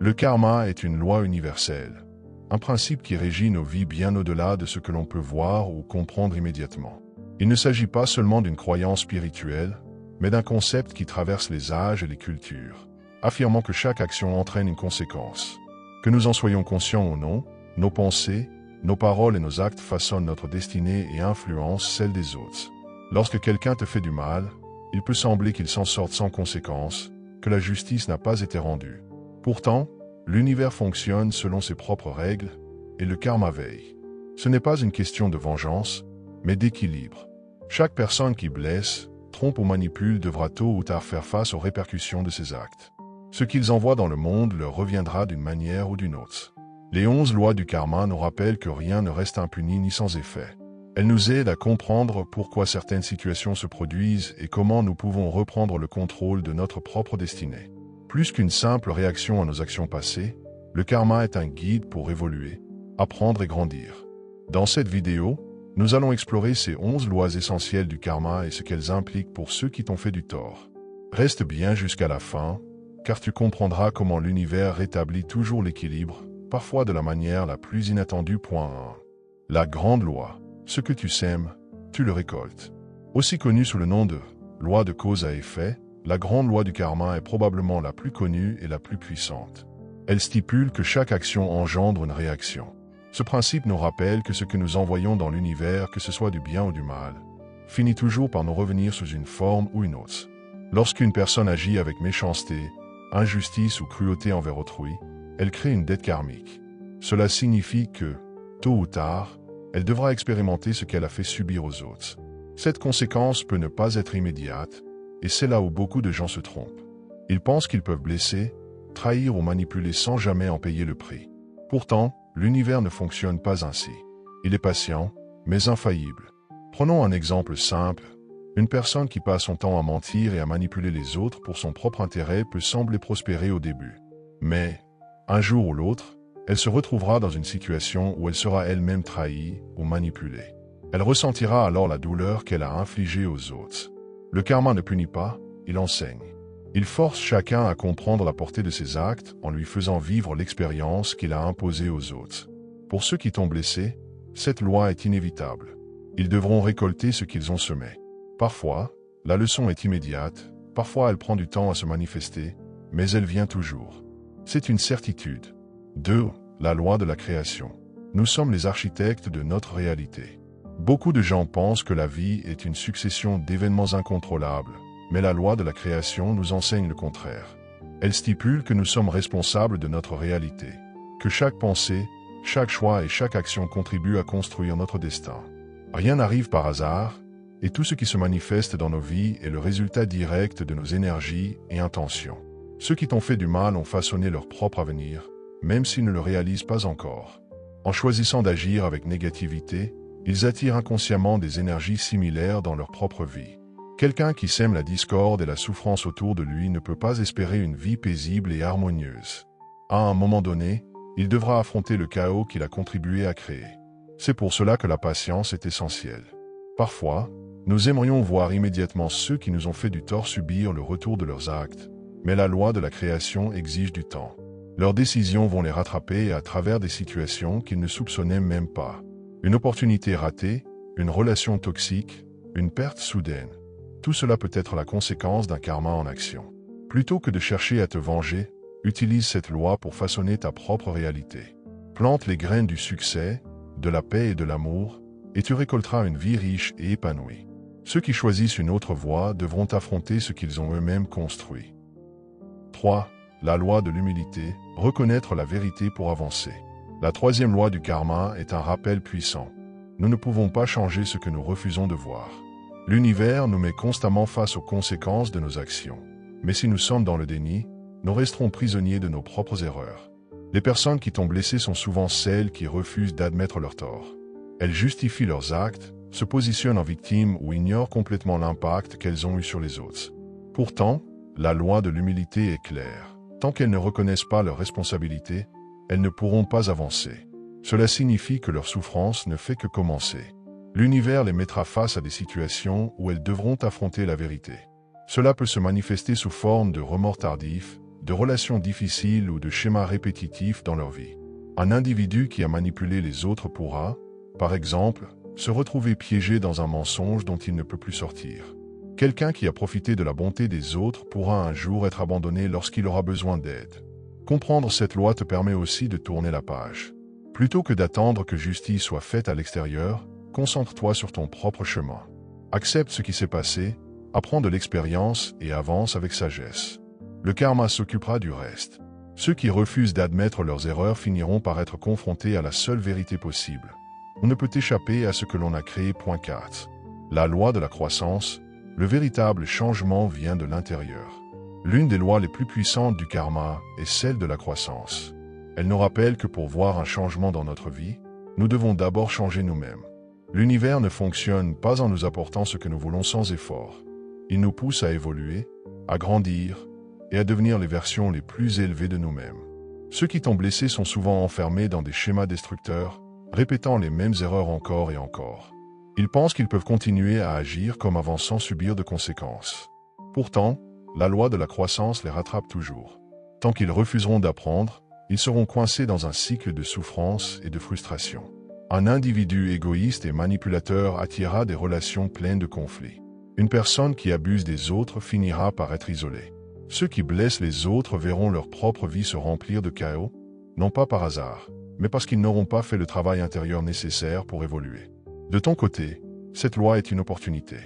Le karma est une loi universelle, un principe qui régit nos vies bien au-delà de ce que l'on peut voir ou comprendre immédiatement. Il ne s'agit pas seulement d'une croyance spirituelle, mais d'un concept qui traverse les âges et les cultures, affirmant que chaque action entraîne une conséquence. Que nous en soyons conscients ou non, nos pensées, nos paroles et nos actes façonnent notre destinée et influencent celle des autres. Lorsque quelqu'un te fait du mal, il peut sembler qu'il s'en sorte sans conséquence, que la justice n'a pas été rendue. Pourtant, l'univers fonctionne selon ses propres règles, et le karma veille. Ce n'est pas une question de vengeance, mais d'équilibre. Chaque personne qui blesse, trompe ou manipule devra tôt ou tard faire face aux répercussions de ses actes. Ce qu'ils envoient dans le monde leur reviendra d'une manière ou d'une autre. Les 11 lois du karma nous rappellent que rien ne reste impuni ni sans effet. Elles nous aident à comprendre pourquoi certaines situations se produisent et comment nous pouvons reprendre le contrôle de notre propre destinée. Plus qu'une simple réaction à nos actions passées, le karma est un guide pour évoluer, apprendre et grandir. Dans cette vidéo, nous allons explorer ces 11 lois essentielles du karma et ce qu'elles impliquent pour ceux qui t'ont fait du tort. Reste bien jusqu'à la fin, car tu comprendras comment l'univers rétablit toujours l'équilibre, parfois de la manière la plus inattendue. 1. La grande loi. Ce que tu sèmes, tu le récoltes. Aussi connue sous le nom de loi de cause à effet, la grande loi du karma est probablement la plus connue et la plus puissante. Elle stipule que chaque action engendre une réaction. Ce principe nous rappelle que ce que nous envoyons dans l'univers, que ce soit du bien ou du mal, finit toujours par nous revenir sous une forme ou une autre. Lorsqu'une personne agit avec méchanceté, injustice ou cruauté envers autrui, elle crée une dette karmique. Cela signifie que, tôt ou tard, elle devra expérimenter ce qu'elle a fait subir aux autres. Cette conséquence peut ne pas être immédiate, et c'est là où beaucoup de gens se trompent. Ils pensent qu'ils peuvent blesser, trahir ou manipuler sans jamais en payer le prix. Pourtant, l'univers ne fonctionne pas ainsi. Il est patient, mais infaillible. Prenons un exemple simple. Une personne qui passe son temps à mentir et à manipuler les autres pour son propre intérêt peut sembler prospérer au début. Mais, un jour ou l'autre, elle se retrouvera dans une situation où elle sera elle-même trahie ou manipulée. Elle ressentira alors la douleur qu'elle a infligée aux autres. Le karma ne punit pas, il enseigne. Il force chacun à comprendre la portée de ses actes en lui faisant vivre l'expérience qu'il a imposée aux autres. Pour ceux qui t'ont blessé, cette loi est inévitable. Ils devront récolter ce qu'ils ont semé. Parfois, la leçon est immédiate, parfois elle prend du temps à se manifester, mais elle vient toujours. C'est une certitude. 2. La loi de la création. Nous sommes les architectes de notre réalité. Beaucoup de gens pensent que la vie est une succession d'événements incontrôlables, mais la loi de la création nous enseigne le contraire. Elle stipule que nous sommes responsables de notre réalité, que chaque pensée, chaque choix et chaque action contribuent à construire notre destin. Rien n'arrive par hasard, et tout ce qui se manifeste dans nos vies est le résultat direct de nos énergies et intentions. Ceux qui t'ont fait du mal ont façonné leur propre avenir, même s'ils ne le réalisent pas encore. En choisissant d'agir avec négativité, ils attirent inconsciemment des énergies similaires dans leur propre vie. Quelqu'un qui sème la discorde et la souffrance autour de lui ne peut pas espérer une vie paisible et harmonieuse. À un moment donné, il devra affronter le chaos qu'il a contribué à créer. C'est pour cela que la patience est essentielle. Parfois, nous aimerions voir immédiatement ceux qui nous ont fait du tort subir le retour de leurs actes, mais la loi de la création exige du temps. Leurs décisions vont les rattraper à travers des situations qu'ils ne soupçonnaient même pas. Une opportunité ratée, une relation toxique, une perte soudaine. Tout cela peut être la conséquence d'un karma en action. Plutôt que de chercher à te venger, utilise cette loi pour façonner ta propre réalité. Plante les graines du succès, de la paix et de l'amour, et tu récolteras une vie riche et épanouie. Ceux qui choisissent une autre voie devront affronter ce qu'ils ont eux-mêmes construit. 3. La loi de l'humilité, reconnaître la vérité pour avancer. La troisième loi du karma est un rappel puissant. Nous ne pouvons pas changer ce que nous refusons de voir. L'univers nous met constamment face aux conséquences de nos actions. Mais si nous sommes dans le déni, nous resterons prisonniers de nos propres erreurs. Les personnes qui t'ont blessé sont souvent celles qui refusent d'admettre leurs torts. Elles justifient leurs actes, se positionnent en victimes ou ignorent complètement l'impact qu'elles ont eu sur les autres. Pourtant, la loi de l'humilité est claire. Tant qu'elles ne reconnaissent pas leurs responsabilités, elles ne pourront pas avancer. Cela signifie que leur souffrance ne fait que commencer. L'univers les mettra face à des situations où elles devront affronter la vérité. Cela peut se manifester sous forme de remords tardifs, de relations difficiles ou de schémas répétitifs dans leur vie. Un individu qui a manipulé les autres pourra, par exemple, se retrouver piégé dans un mensonge dont il ne peut plus sortir. Quelqu'un qui a profité de la bonté des autres pourra un jour être abandonné lorsqu'il aura besoin d'aide. Comprendre cette loi te permet aussi de tourner la page. Plutôt que d'attendre que justice soit faite à l'extérieur, concentre-toi sur ton propre chemin. Accepte ce qui s'est passé, apprends de l'expérience et avance avec sagesse. Le karma s'occupera du reste. Ceux qui refusent d'admettre leurs erreurs finiront par être confrontés à la seule vérité possible. On ne peut échapper à ce que l'on a créé. 4. La loi de la croissance. Le véritable changement vient de l'intérieur. L'une des lois les plus puissantes du karma est celle de la croissance. Elle nous rappelle que pour voir un changement dans notre vie, nous devons d'abord changer nous-mêmes. L'univers ne fonctionne pas en nous apportant ce que nous voulons sans effort. Il nous pousse à évoluer, à grandir et à devenir les versions les plus élevées de nous-mêmes. Ceux qui t'ont blessé sont souvent enfermés dans des schémas destructeurs, répétant les mêmes erreurs encore et encore. Ils pensent qu'ils peuvent continuer à agir comme avant sans subir de conséquences. Pourtant, la loi de la croissance les rattrape toujours. Tant qu'ils refuseront d'apprendre, ils seront coincés dans un cycle de souffrance et de frustration. Un individu égoïste et manipulateur attirera des relations pleines de conflits. Une personne qui abuse des autres finira par être isolée. Ceux qui blessent les autres verront leur propre vie se remplir de chaos, non pas par hasard, mais parce qu'ils n'auront pas fait le travail intérieur nécessaire pour évoluer. De ton côté, cette loi est une opportunité.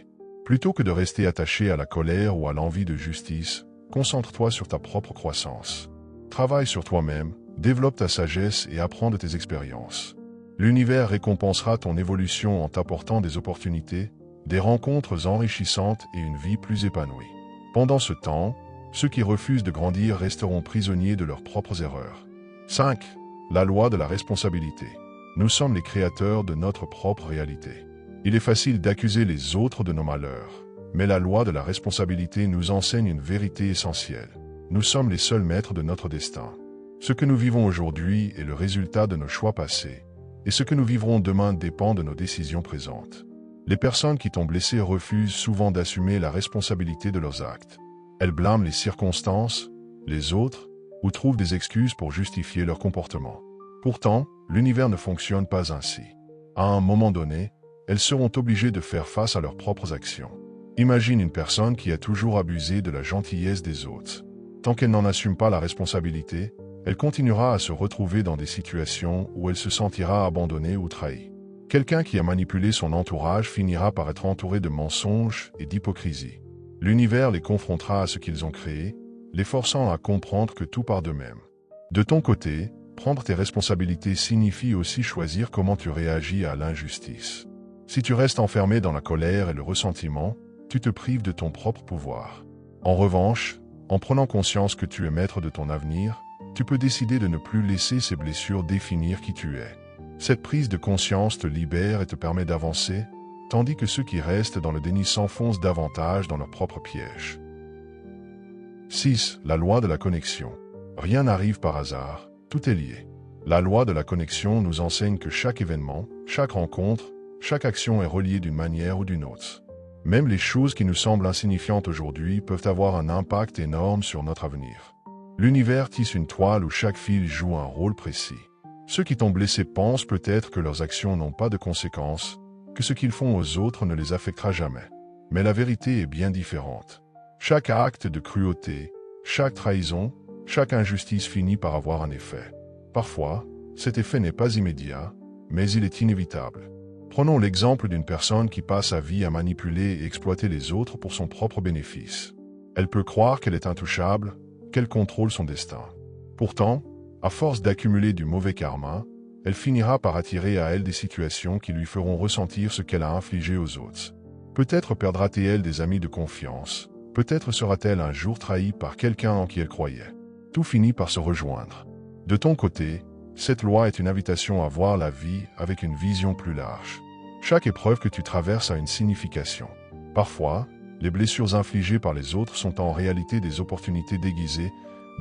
Plutôt que de rester attaché à la colère ou à l'envie de justice, concentre-toi sur ta propre croissance. Travaille sur toi-même, développe ta sagesse et apprends de tes expériences. L'univers récompensera ton évolution en t'apportant des opportunités, des rencontres enrichissantes et une vie plus épanouie. Pendant ce temps, ceux qui refusent de grandir resteront prisonniers de leurs propres erreurs. 5. La loi de la responsabilité. Nous sommes les créateurs de notre propre réalité. Il est facile d'accuser les autres de nos malheurs, mais la loi de la responsabilité nous enseigne une vérité essentielle. Nous sommes les seuls maîtres de notre destin. Ce que nous vivons aujourd'hui est le résultat de nos choix passés, et ce que nous vivrons demain dépend de nos décisions présentes. Les personnes qui t'ont blessé refusent souvent d'assumer la responsabilité de leurs actes. Elles blâment les circonstances, les autres, ou trouvent des excuses pour justifier leur comportement. Pourtant, l'univers ne fonctionne pas ainsi. À un moment donné, elles seront obligées de faire face à leurs propres actions. Imagine une personne qui a toujours abusé de la gentillesse des autres. Tant qu'elle n'en assume pas la responsabilité, elle continuera à se retrouver dans des situations où elle se sentira abandonnée ou trahie. Quelqu'un qui a manipulé son entourage finira par être entouré de mensonges et d'hypocrisie. L'univers les confrontera à ce qu'ils ont créé, les forçant à comprendre que tout part d'eux-mêmes. De ton côté, prendre tes responsabilités signifie aussi choisir comment tu réagis à l'injustice. Si tu restes enfermé dans la colère et le ressentiment, tu te prives de ton propre pouvoir. En revanche, en prenant conscience que tu es maître de ton avenir, tu peux décider de ne plus laisser ces blessures définir qui tu es. Cette prise de conscience te libère et te permet d'avancer, tandis que ceux qui restent dans le déni s'enfoncent davantage dans leur propre piège. 6. La loi de la connexion. Rien n'arrive par hasard, tout est lié. La loi de la connexion nous enseigne que chaque événement, chaque rencontre, chaque action est reliée d'une manière ou d'une autre. Même les choses qui nous semblent insignifiantes aujourd'hui peuvent avoir un impact énorme sur notre avenir. L'univers tisse une toile où chaque fil joue un rôle précis. Ceux qui t'ont blessé pensent peut-être que leurs actions n'ont pas de conséquences, que ce qu'ils font aux autres ne les affectera jamais. Mais la vérité est bien différente. Chaque acte de cruauté, chaque trahison, chaque injustice finit par avoir un effet. Parfois, cet effet n'est pas immédiat, mais il est inévitable. Prenons l'exemple d'une personne qui passe sa vie à manipuler et exploiter les autres pour son propre bénéfice. Elle peut croire qu'elle est intouchable, qu'elle contrôle son destin. Pourtant, à force d'accumuler du mauvais karma, elle finira par attirer à elle des situations qui lui feront ressentir ce qu'elle a infligé aux autres. Peut-être perdra-t-elle des amis de confiance, peut-être sera-t-elle un jour trahie par quelqu'un en qui elle croyait. Tout finit par se rejoindre. De ton côté, cette loi est une invitation à voir la vie avec une vision plus large. Chaque épreuve que tu traverses a une signification. Parfois, les blessures infligées par les autres sont en réalité des opportunités déguisées,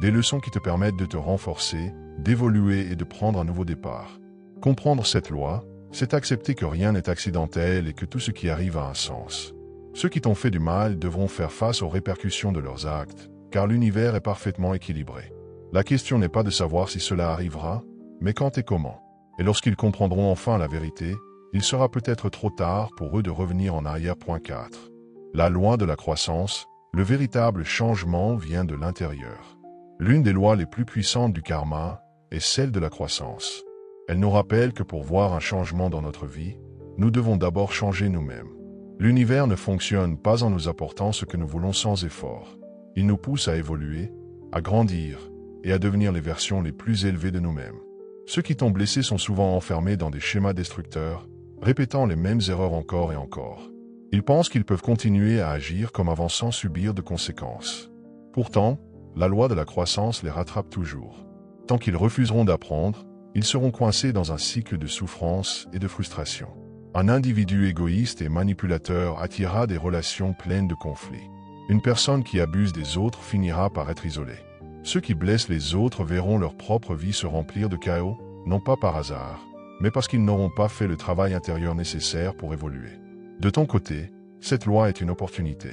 des leçons qui te permettent de te renforcer, d'évoluer et de prendre un nouveau départ. Comprendre cette loi, c'est accepter que rien n'est accidentel et que tout ce qui arrive a un sens. Ceux qui t'ont fait du mal devront faire face aux répercussions de leurs actes, car l'univers est parfaitement équilibré. La question n'est pas de savoir si cela arrivera, mais quand et comment. Et lorsqu'ils comprendront enfin la vérité, il sera peut-être trop tard pour eux de revenir en arrière. Point 4. La loi de la croissance, le véritable changement vient de l'intérieur. L'une des lois les plus puissantes du karma est celle de la croissance. Elle nous rappelle que pour voir un changement dans notre vie, nous devons d'abord changer nous-mêmes. L'univers ne fonctionne pas en nous apportant ce que nous voulons sans effort. Il nous pousse à évoluer, à grandir et à devenir les versions les plus élevées de nous-mêmes. Ceux qui t'ont blessé sont souvent enfermés dans des schémas destructeurs, répétant les mêmes erreurs encore et encore. Ils pensent qu'ils peuvent continuer à agir comme avant sans subir de conséquences. Pourtant, la loi de la croissance les rattrape toujours. Tant qu'ils refuseront d'apprendre, ils seront coincés dans un cycle de souffrance et de frustration. Un individu égoïste et manipulateur attirera des relations pleines de conflits. Une personne qui abuse des autres finira par être isolée. Ceux qui blessent les autres verront leur propre vie se remplir de chaos, non pas par hasard, mais parce qu'ils n'auront pas fait le travail intérieur nécessaire pour évoluer. De ton côté, cette loi est une opportunité.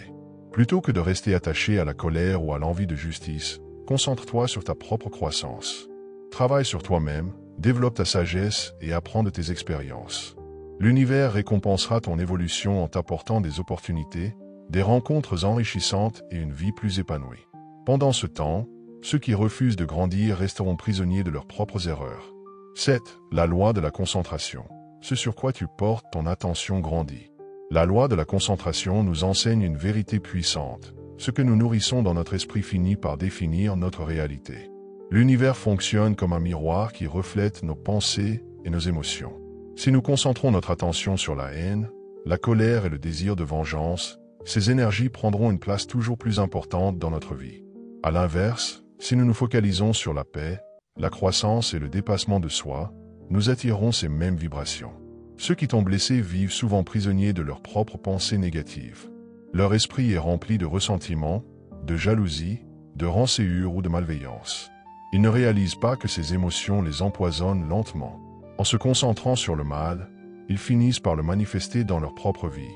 Plutôt que de rester attaché à la colère ou à l'envie de justice, concentre-toi sur ta propre croissance. Travaille sur toi-même, développe ta sagesse et apprends de tes expériences. L'univers récompensera ton évolution en t'apportant des opportunités, des rencontres enrichissantes et une vie plus épanouie. Pendant ce temps, ceux qui refusent de grandir resteront prisonniers de leurs propres erreurs. 7. La loi de la concentration. Ce sur quoi tu portes ton attention grandit. La loi de la concentration nous enseigne une vérité puissante. Ce que nous nourrissons dans notre esprit finit par définir notre réalité. L'univers fonctionne comme un miroir qui reflète nos pensées et nos émotions. Si nous concentrons notre attention sur la haine, la colère et le désir de vengeance, ces énergies prendront une place toujours plus importante dans notre vie. À l'inverse, si nous nous focalisons sur la paix, la croissance et le dépassement de soi, nous attirerons ces mêmes vibrations. Ceux qui t'ont blessé vivent souvent prisonniers de leurs propres pensées négatives. Leur esprit est rempli de ressentiment, de jalousie, de rancœur ou de malveillance. Ils ne réalisent pas que ces émotions les empoisonnent lentement. En se concentrant sur le mal, ils finissent par le manifester dans leur propre vie.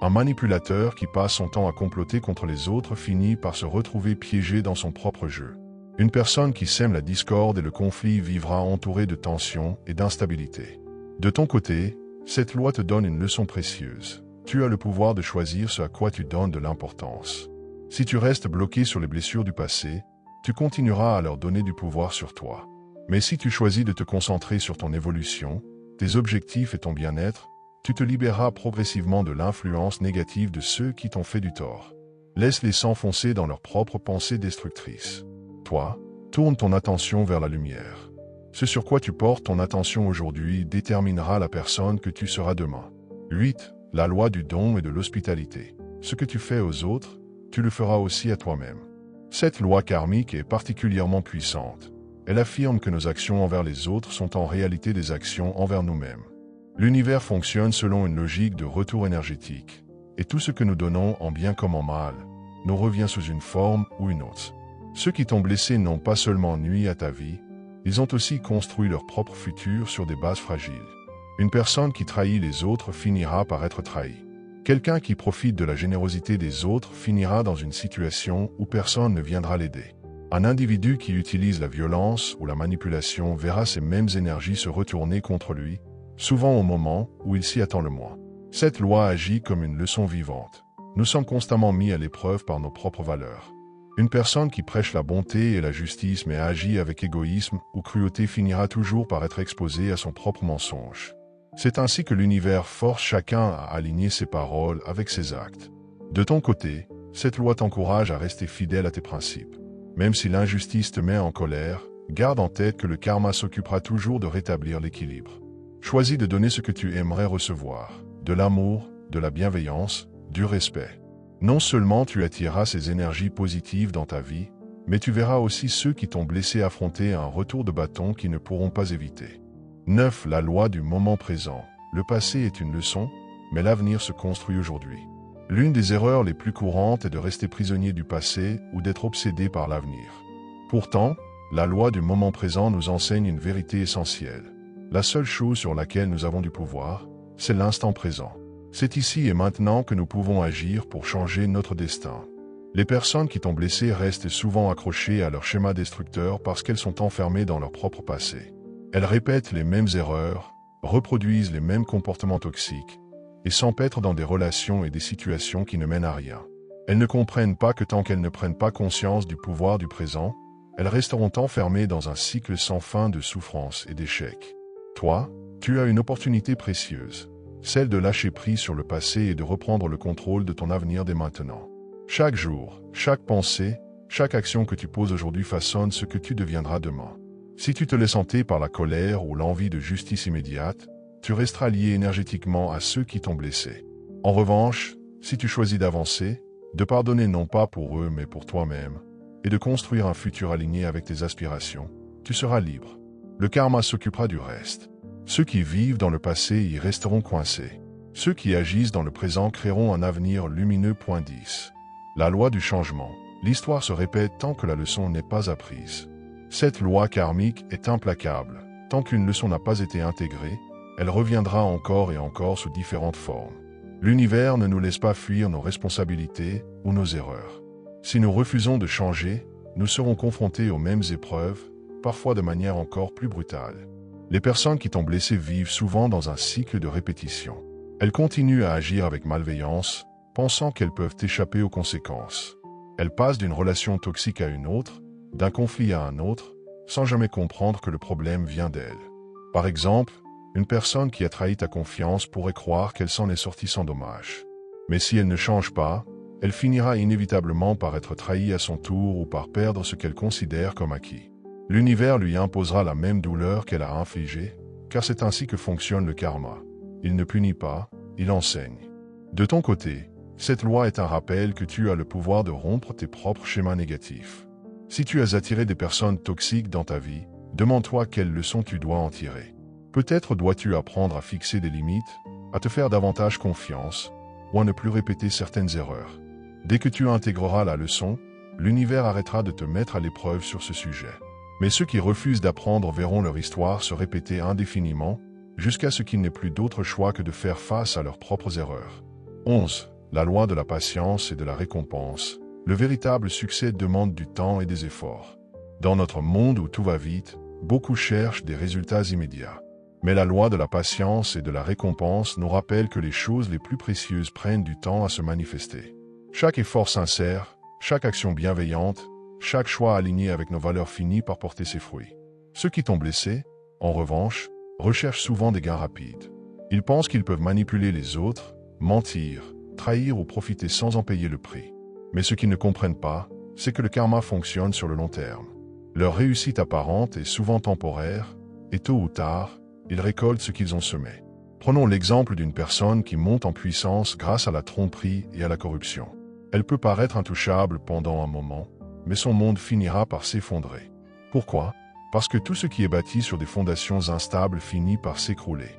Un manipulateur qui passe son temps à comploter contre les autres finit par se retrouver piégé dans son propre jeu. Une personne qui sème la discorde et le conflit vivra entourée de tensions et d'instabilité. De ton côté, cette loi te donne une leçon précieuse. Tu as le pouvoir de choisir ce à quoi tu donnes de l'importance. Si tu restes bloqué sur les blessures du passé, tu continueras à leur donner du pouvoir sur toi. Mais si tu choisis de te concentrer sur ton évolution, tes objectifs et ton bien-être, tu te libéreras progressivement de l'influence négative de ceux qui t'ont fait du tort. Laisse-les s'enfoncer dans leurs propres pensées destructrices. Toi, tourne ton attention vers la lumière. Ce sur quoi tu portes ton attention aujourd'hui déterminera la personne que tu seras demain. 8. La loi du don et de l'hospitalité. Ce que tu fais aux autres, tu le feras aussi à toi-même. Cette loi karmique est particulièrement puissante. Elle affirme que nos actions envers les autres sont en réalité des actions envers nous-mêmes. L'univers fonctionne selon une logique de retour énergétique, et tout ce que nous donnons en bien comme en mal, nous revient sous une forme ou une autre. Ceux qui t'ont blessé n'ont pas seulement nui à ta vie, ils ont aussi construit leur propre futur sur des bases fragiles. Une personne qui trahit les autres finira par être trahie. Quelqu'un qui profite de la générosité des autres finira dans une situation où personne ne viendra l'aider. Un individu qui utilise la violence ou la manipulation verra ces mêmes énergies se retourner contre lui, souvent au moment où il s'y attend le moins. Cette loi agit comme une leçon vivante. Nous sommes constamment mis à l'épreuve par nos propres valeurs. Une personne qui prêche la bonté et la justice mais agit avec égoïsme ou cruauté finira toujours par être exposée à son propre mensonge. C'est ainsi que l'univers force chacun à aligner ses paroles avec ses actes. De ton côté, cette loi t'encourage à rester fidèle à tes principes. Même si l'injustice te met en colère, garde en tête que le karma s'occupera toujours de rétablir l'équilibre. Choisis de donner ce que tu aimerais recevoir, de l'amour, de la bienveillance, du respect. Non seulement tu attireras ces énergies positives dans ta vie, mais tu verras aussi ceux qui t'ont blessé affronter un retour de bâton qu'ils ne pourront pas éviter. 9. La loi du moment présent. Le passé est une leçon, mais l'avenir se construit aujourd'hui. L'une des erreurs les plus courantes est de rester prisonnier du passé ou d'être obsédé par l'avenir. Pourtant, la loi du moment présent nous enseigne une vérité essentielle. La seule chose sur laquelle nous avons du pouvoir, c'est l'instant présent. C'est ici et maintenant que nous pouvons agir pour changer notre destin. Les personnes qui t'ont blessé restent souvent accrochées à leur schéma destructeur parce qu'elles sont enfermées dans leur propre passé. Elles répètent les mêmes erreurs, reproduisent les mêmes comportements toxiques et s'empêtrent dans des relations et des situations qui ne mènent à rien. Elles ne comprennent pas que tant qu'elles ne prennent pas conscience du pouvoir du présent, elles resteront enfermées dans un cycle sans fin de souffrance et d'échecs. Toi, tu as une opportunité précieuse, celle de lâcher prise sur le passé et de reprendre le contrôle de ton avenir dès maintenant. Chaque jour, chaque pensée, chaque action que tu poses aujourd'hui façonne ce que tu deviendras demain. Si tu te laisses hanter par la colère ou l'envie de justice immédiate, tu resteras lié énergétiquement à ceux qui t'ont blessé. En revanche, si tu choisis d'avancer, de pardonner non pas pour eux mais pour toi-même, et de construire un futur aligné avec tes aspirations, tu seras libre. Le karma s'occupera du reste. Ceux qui vivent dans le passé y resteront coincés. Ceux qui agissent dans le présent créeront un avenir lumineux. 10. La loi du changement. L'histoire se répète tant que la leçon n'est pas apprise. Cette loi karmique est implacable. Tant qu'une leçon n'a pas été intégrée, elle reviendra encore et encore sous différentes formes. L'univers ne nous laisse pas fuir nos responsabilités ou nos erreurs. Si nous refusons de changer, nous serons confrontés aux mêmes épreuves, parfois de manière encore plus brutale. Les personnes qui t'ont blessé vivent souvent dans un cycle de répétition. Elles continuent à agir avec malveillance, pensant qu'elles peuvent échapper aux conséquences. Elles passent d'une relation toxique à une autre, d'un conflit à un autre, sans jamais comprendre que le problème vient d'elles. Par exemple, une personne qui a trahi ta confiance pourrait croire qu'elle s'en est sortie sans dommage. Mais si elle ne change pas, elle finira inévitablement par être trahie à son tour ou par perdre ce qu'elle considère comme acquis. L'univers lui imposera la même douleur qu'elle a infligée, car c'est ainsi que fonctionne le karma. Il ne punit pas, il enseigne. De ton côté, cette loi est un rappel que tu as le pouvoir de rompre tes propres schémas négatifs. Si tu as attiré des personnes toxiques dans ta vie, demande-toi quelles leçons tu dois en tirer. Peut-être dois-tu apprendre à fixer des limites, à te faire davantage confiance, ou à ne plus répéter certaines erreurs. Dès que tu intégreras la leçon, l'univers arrêtera de te mettre à l'épreuve sur ce sujet. Mais ceux qui refusent d'apprendre verront leur histoire se répéter indéfiniment, jusqu'à ce qu'il n'ait plus d'autre choix que de faire face à leurs propres erreurs. 11. La loi de la patience et de la récompense. Le véritable succès demande du temps et des efforts. Dans notre monde où tout va vite, beaucoup cherchent des résultats immédiats. Mais la loi de la patience et de la récompense nous rappelle que les choses les plus précieuses prennent du temps à se manifester. Chaque effort sincère, chaque action bienveillante, chaque choix aligné avec nos valeurs finit par porter ses fruits. Ceux qui t'ont blessé, en revanche, recherchent souvent des gains rapides. Ils pensent qu'ils peuvent manipuler les autres, mentir, trahir ou profiter sans en payer le prix. Mais ce qu'ils ne comprennent pas, c'est que le karma fonctionne sur le long terme. Leur réussite apparente est souvent temporaire, et tôt ou tard, ils récoltent ce qu'ils ont semé. Prenons l'exemple d'une personne qui monte en puissance grâce à la tromperie et à la corruption. Elle peut paraître intouchable pendant un moment, mais son monde finira par s'effondrer. Pourquoi? Parce que tout ce qui est bâti sur des fondations instables finit par s'écrouler.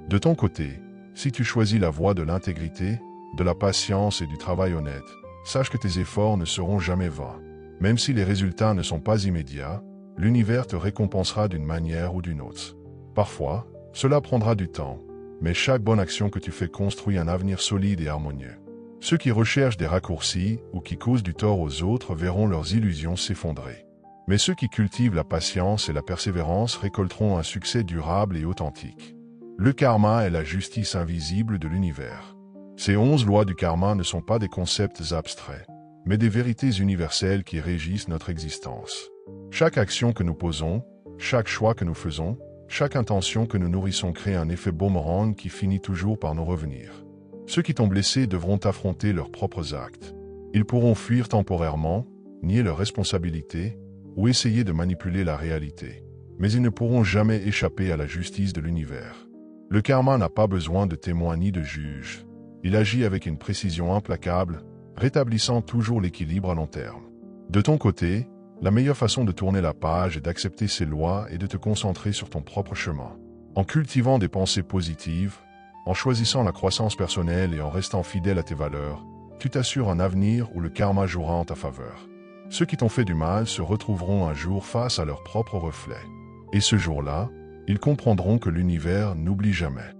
De ton côté, si tu choisis la voie de l'intégrité, de la patience et du travail honnête, sache que tes efforts ne seront jamais vains. Même si les résultats ne sont pas immédiats, l'univers te récompensera d'une manière ou d'une autre. Parfois, cela prendra du temps, mais chaque bonne action que tu fais construit un avenir solide et harmonieux. Ceux qui recherchent des raccourcis ou qui causent du tort aux autres verront leurs illusions s'effondrer. Mais ceux qui cultivent la patience et la persévérance récolteront un succès durable et authentique. Le karma est la justice invisible de l'univers. Ces 11 lois du karma ne sont pas des concepts abstraits, mais des vérités universelles qui régissent notre existence. Chaque action que nous posons, chaque choix que nous faisons, chaque intention que nous nourrissons crée un effet boomerang qui finit toujours par nous revenir. Ceux qui t'ont blessé devront affronter leurs propres actes. Ils pourront fuir temporairement, nier leurs responsabilités, ou essayer de manipuler la réalité. Mais ils ne pourront jamais échapper à la justice de l'univers. Le karma n'a pas besoin de témoins ni de juges. Il agit avec une précision implacable, rétablissant toujours l'équilibre à long terme. De ton côté, la meilleure façon de tourner la page est d'accepter ces lois et de te concentrer sur ton propre chemin. En cultivant des pensées positives, en choisissant la croissance personnelle et en restant fidèle à tes valeurs, tu t'assures un avenir où le karma jouera en ta faveur. Ceux qui t'ont fait du mal se retrouveront un jour face à leur propre reflet. Et ce jour-là, ils comprendront que l'univers n'oublie jamais.